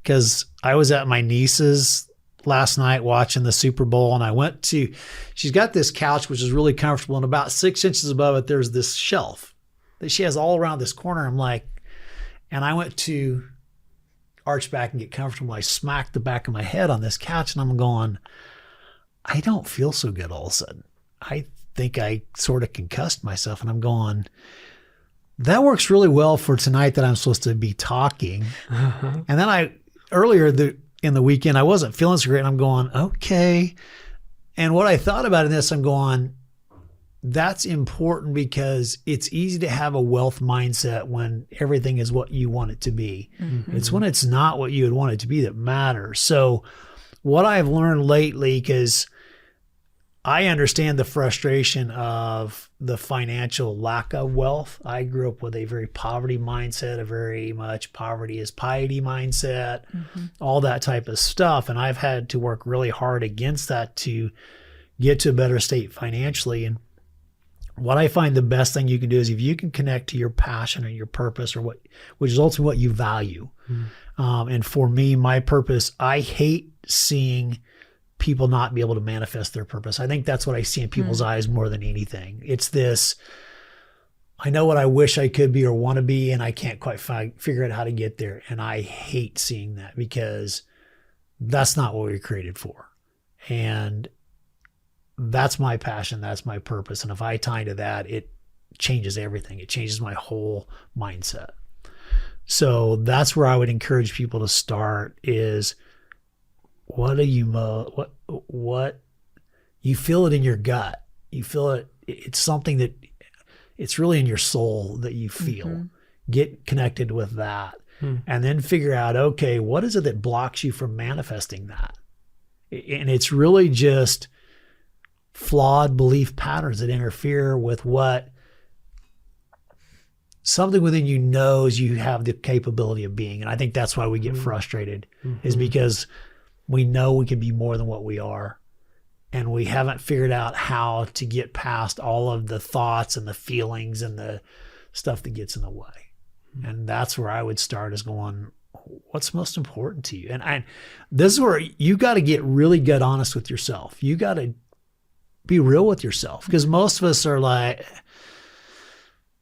because I was at my niece's last night watching the Super Bowl, and she's got this couch, which is really comfortable, and about 6 inches above it, there's this shelf that she has all around this corner. And I went to arch back and get comfortable. I smacked the back of my head on this couch, and I'm going, I don't feel so good all of a sudden. I think I sort of concussed myself, and I'm going, that works really well for tonight that I'm supposed to be talking. And then earlier in the weekend, I wasn't feeling so great, and I'm going, okay. And what I thought about in this, I'm going, that's important, because it's easy to have a wealth mindset when everything is what you want it to be. It's when it's not what you would want it to be that matters. So what I've learned lately, because I understand the frustration of the financial lack of wealth. I grew up with a very poverty mindset, a very much poverty is piety mindset, all that type of stuff. And I've had to work really hard against that to get to a better state financially. And what I find the best thing you can do is if you can connect to your passion or your purpose, or which is ultimately what you value. And for me, my purpose, I hate seeing people not be able to manifest their purpose. I think that's what I see in people's eyes more than anything. It's this, I know what I wish I could be or want to be, and I can't quite figure out how to get there. And I hate seeing that, because that's not what we were created for. And that's my passion. That's my purpose. And if I tie into that, it changes everything. It changes my whole mindset. So that's where I would encourage people to start is, what you feel it in your gut. You feel it. It's something that it's really in your soul that you feel. Get connected with that, and then figure out, okay, what is it that blocks you from manifesting that? And it's really just flawed belief patterns that interfere with what something within you knows you have the capability of being. And I think that's why we get frustrated, is because we know we can be more than what we are. And we haven't figured out how to get past all of the thoughts and the feelings and the stuff that gets in the way. And that's where I would start, is going, what's most important to you? And this is where you got to get really good honest with yourself. You got to be real with yourself, because most of us are like,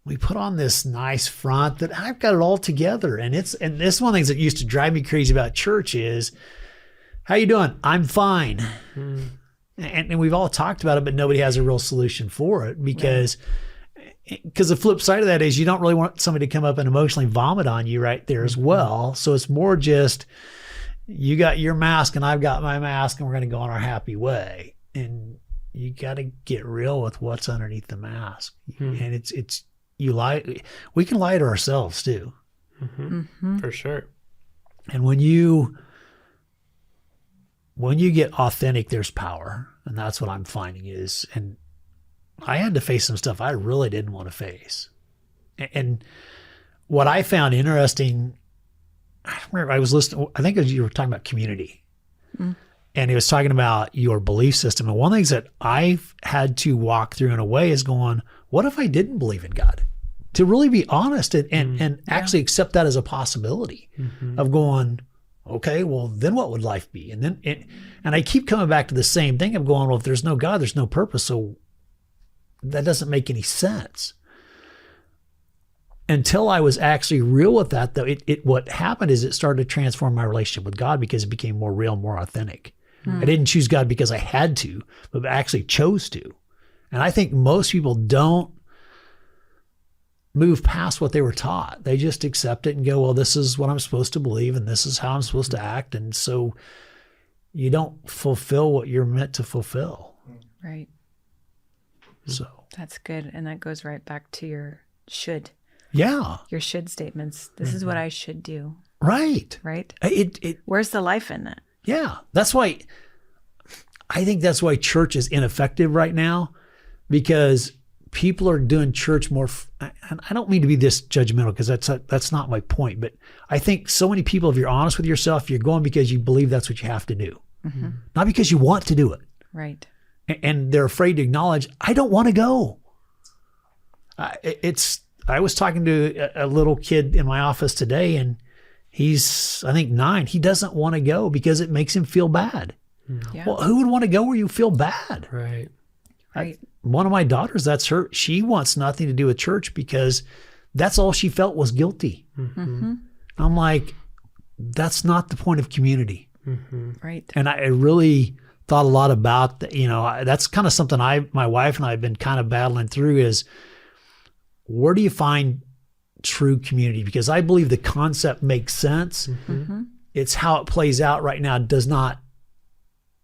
we put on this nice front that I've got it all together. And this one of the things that used to drive me crazy about church is, how you doing? I'm fine. And we've all talked about it, but nobody has a real solution for it, because the flip side of that is you don't really want somebody to come up and emotionally vomit on you right there as well. So it's more just, you got your mask and I've got my mask, and we're going to go on our happy way. And you got to get real with what's underneath the mask. And it's you lie. We can lie to ourselves too. For sure. And when you get authentic, there's power. And that's what I'm finding is, and I had to face some stuff I really didn't want to face. And what I found interesting, I remember I was listening, I think you were talking about community. And he was talking about your belief system. And one of the things that I've had to walk through in a way is going, what if I didn't believe in God? To really be honest and actually accept that as a possibility of going, okay, well, then what would life be? And I keep coming back to the same thing of going, well, if there's no God, there's no purpose. So that doesn't make any sense. Until I was actually real with that, though, what happened is it started to transform my relationship with God because it became more real, more authentic. I didn't choose God because I had to, but I actually chose to. And I think most people don't move past what they were taught. They just accept it and go, well, this is what I'm supposed to believe and this is how I'm supposed to act. And so you don't fulfill what you're meant to fulfill. Right. So that's good. And that goes right back to your should. Yeah. Your should statements. This is what I should do. Right. Right. Where's the life in that? Yeah. That's why I think that's why church is ineffective right now, because people are doing church more. And I don't mean to be this judgmental because that's not my point. But I think so many people, if you're honest with yourself, you're going because you believe that's what you have to do, not because you want to do it. Right. And they're afraid to acknowledge, I don't want to go. I was talking to a little kid in my office today, and he's, I think, 9. He doesn't want to go because it makes him feel bad. Yeah. Well, who would want to go where you feel bad? Right. One of my daughters, that's her. She wants nothing to do with church because that's all she felt was guilty. I'm like, that's not the point of community. Right. And I really thought a lot about that. That's kind of something my wife and I have been kind of battling through is, where do you find true community? Because I believe the concept makes sense. It's how it plays out right now does not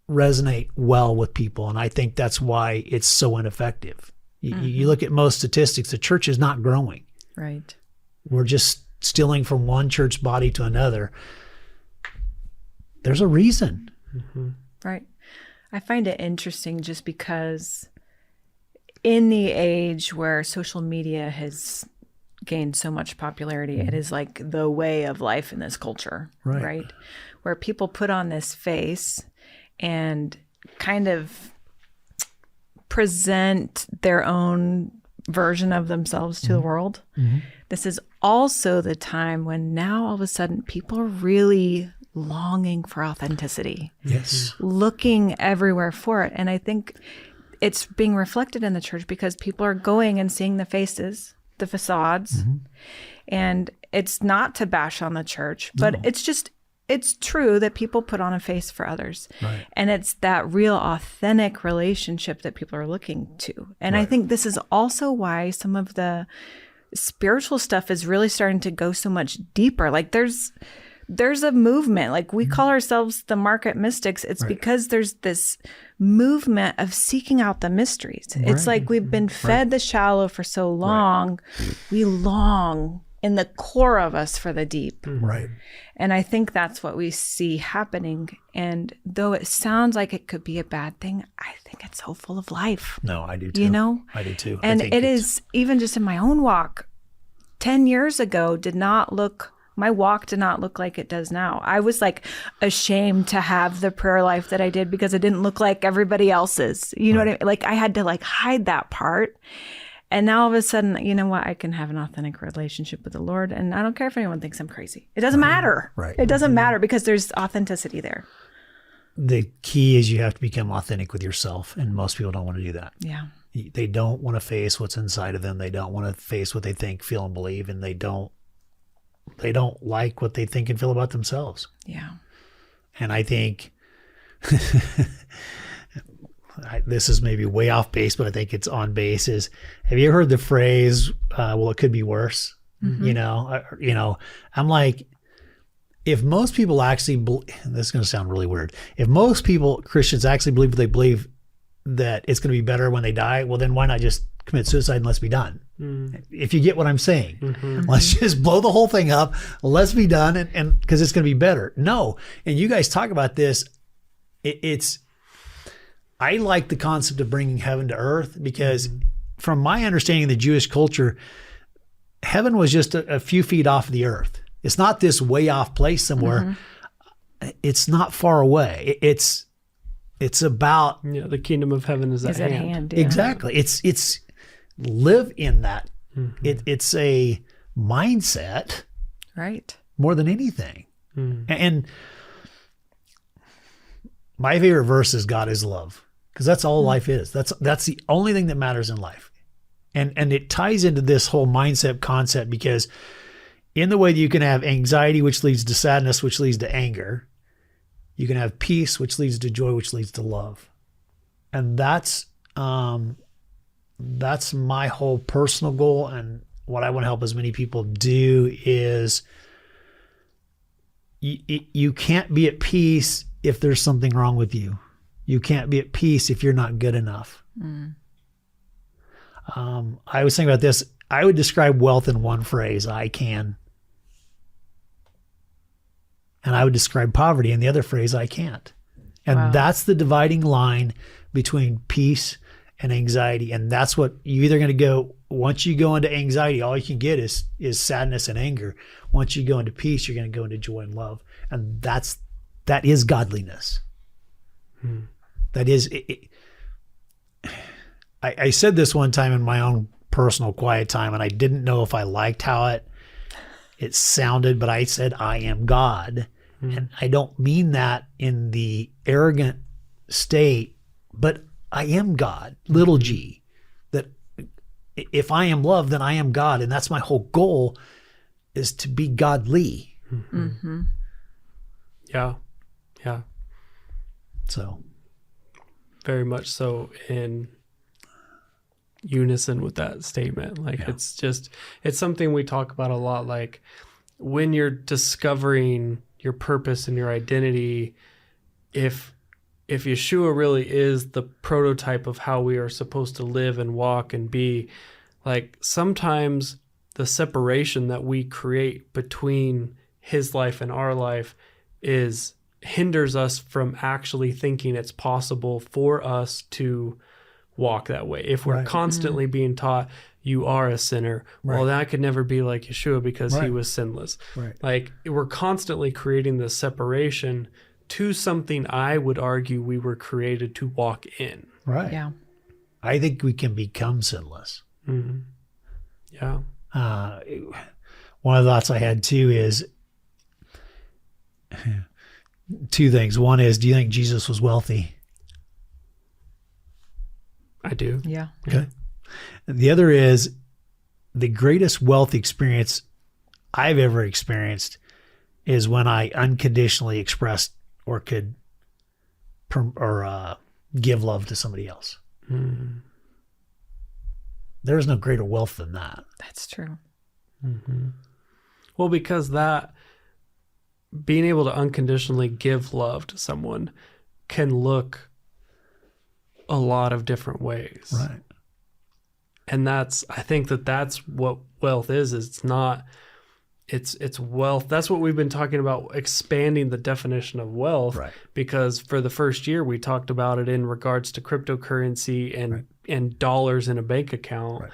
resonate well with people. And I think that's why it's so ineffective. You look at most statistics, the church is not growing. Right. We're just stealing from one church body to another. There's a reason. Right. I find it interesting just because in the age where social media has gained so much popularity, it is like the way of life in this culture, right? Where people put on this face and kind of present their own version of themselves to the world. This is also the time when now all of a sudden people are really longing for authenticity. Yes. Looking everywhere for it. And I think it's being reflected in the church because people are going and seeing the faces, the facades. And it's not to bash on the church, but it's true that people put on a face for others. Right. And it's that real authentic relationship that people are looking to. And I think this is also why some of the spiritual stuff is really starting to go so much deeper. Like there's a movement, like we call ourselves the Market Mystics. It's because there's this movement of seeking out the mysteries. It's like we've been fed the shallow for so long. We long in the core of us for the deep. Right. And I think that's what we see happening. And though it sounds like it could be a bad thing, I think it's so full of life. No, I do too. I do too. And it is, even just in my own walk, 10 years ago my walk did not look like it does now. I was like ashamed to have the prayer life that I did because it didn't look like everybody else's. You know what I mean? Like I had to hide that part. And now all of a sudden, you know what? I can have an authentic relationship with the Lord. And I don't care if anyone thinks I'm crazy. It doesn't matter. Right. It doesn't matter because there's authenticity there. The key is you have to become authentic with yourself. And most people don't want to do that. Yeah. They don't want to face what's inside of them. They don't want to face what they think, feel, and believe. And they don't like what they think and feel about themselves. Yeah. And I think this is maybe way off base, but I think it's on base. Have you ever heard the phrase, well, it could be worse? I'm like, if most people actually, this is going to sound really weird. If most Christians actually believe what they believe, that it's going to be better when they die, well, then why not just commit suicide and let's be done? If you get what I'm saying, let's just blow the whole thing up. Let's be done. And because it's going to be better. No. And you guys talk about this. I like the concept of bringing heaven to earth because from my understanding of the Jewish culture, heaven was just a few feet off the earth. It's not this way off place somewhere. It's not far away. It's about the kingdom of heaven is at hand. Yeah. Exactly. It's live in that. It's a mindset, Right. more than anything. And my favorite verse is God is love, because that's all life is. That's the only thing that matters in life. And it ties into this whole mindset concept, because in the way that you can have anxiety, which leads to sadness, which leads to anger, you can have peace, which leads to joy, which leads to love. And that's my whole personal goal. And what I want to help as many people do is you can't be at peace if there's something wrong with you. You can't be at peace if you're not good enough. I was thinking about this. I would describe wealth in one phrase: I can. And I would describe poverty in the other phrase: I can't. And that's the dividing line between peace and anxiety. And that's what you're either going to go, once you go into anxiety, all you can get is sadness and anger. Once you go into peace, you're going to go into joy and love. And that is godliness. That is, I said this one time in my own personal quiet time, and I didn't know if I liked how it sounded, but I said, I am God. And I don't mean that in the arrogant state, but I am God, little g. That if I am love, then I am God. And that's my whole goal, is to be godly. Yeah. So Very much so in unison with that statement. Like it's something we talk about a lot. Like when you're discovering your purpose and your identity, if Yeshua really is the prototype of how we are supposed to live and walk and be, like sometimes the separation that we create between his life and our life hinders us from actually thinking it's possible for us to walk that way. If we're constantly being taught you are a sinner, well, that could never be like Yeshua because he was sinless. Like we're constantly creating this separation to something I would argue we were created to walk in. Right. Yeah. I think we can become sinless. Yeah. One of the thoughts I had too is two things. One is, do you think Jesus was wealthy? I do. Yeah. Okay. And the other is, the greatest wealth experience I've ever experienced is when I unconditionally expressed or could give love to somebody else. There's no greater wealth than that. That's true. Well, because that being able to unconditionally give love to someone can look a lot of different ways. Right. And I think that's what wealth is. It's wealth. That's what we've been talking about, expanding the definition of wealth. Right. Because for the first year, we talked about it in regards to cryptocurrency and dollars in a bank account,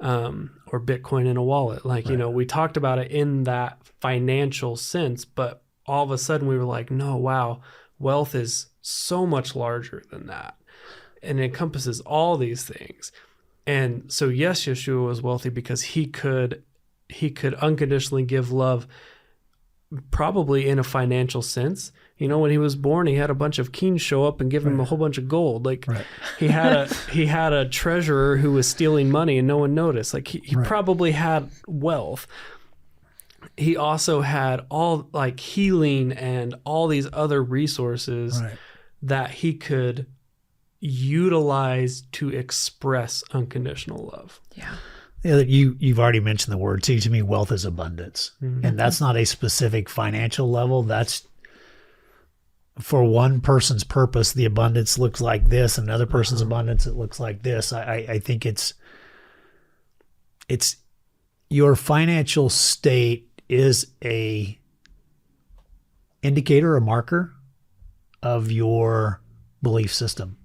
or Bitcoin in a wallet. Like, we talked about it in that financial sense, but all of a sudden we were like, no, wow, wealth is so much larger than that. And it encompasses all these things. And so, yes, Yeshua was wealthy because he could unconditionally give love, probably in a financial sense. When he was born, he had a bunch of kings show up and give him a whole bunch of gold. Like he had a treasurer who was stealing money and no one noticed. Like he probably had wealth. He also had all like healing and all these other resources that he could utilize to express unconditional love. Yeah. You've already mentioned the word too. To me, wealth is abundance. And that's not a specific financial level. That's for one person's purpose. The abundance looks like this, and another person's abundance, it looks like this. I think it's your financial state is a indicator, a marker of your belief system.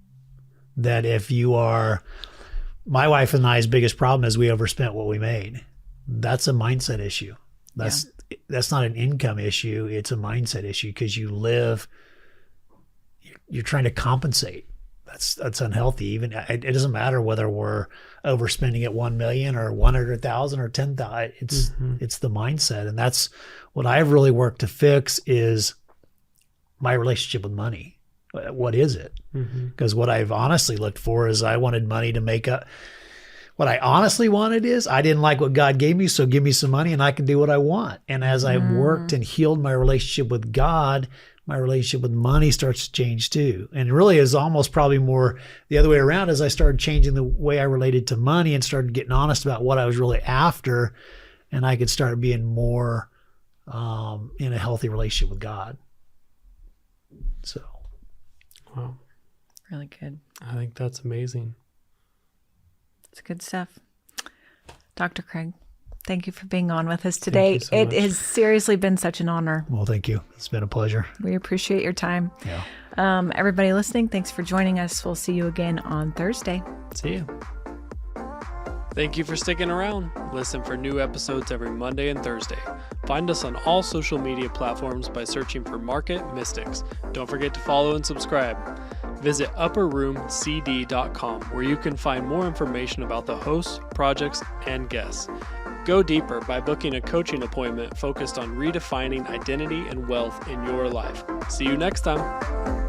That if you are, my wife and I's biggest problem is we overspent what we made. that's a mindset issue. That's not an income issue. It's a mindset issue because you're trying to compensate. That's unhealthy. Even it doesn't matter whether we're overspending at 1 million or 100,000 or 10,000. It's the mindset, and that's what I've really worked to fix is my relationship with money. What is it? Because what I've honestly looked for is I wanted money to make up. What I honestly wanted is I didn't like what God gave me, so give me some money and I can do what I want. And as I worked and healed my relationship with God, my relationship with money starts to change too. And it really is almost probably more the other way around as I started changing the way I related to money and started getting honest about what I was really after. And I could start being more in a healthy relationship with God. So. Wow. Really good. I think that's amazing. It's good stuff. Dr. Craig, thank you for being on with us today. It has seriously been such an honor. Well, thank you. It's been a pleasure. We appreciate your time. Yeah. Everybody listening, thanks for joining us. We'll see you again on Thursday. See you. Thank you for sticking around. Listen for new episodes every Monday and Thursday. Find us on all social media platforms by searching for Market Mystics. Don't forget to follow and subscribe. Visit upperroomcd.com where you can find more information about the hosts, projects, and guests. Go deeper by booking a coaching appointment focused on redefining identity and wealth in your life. See you next time.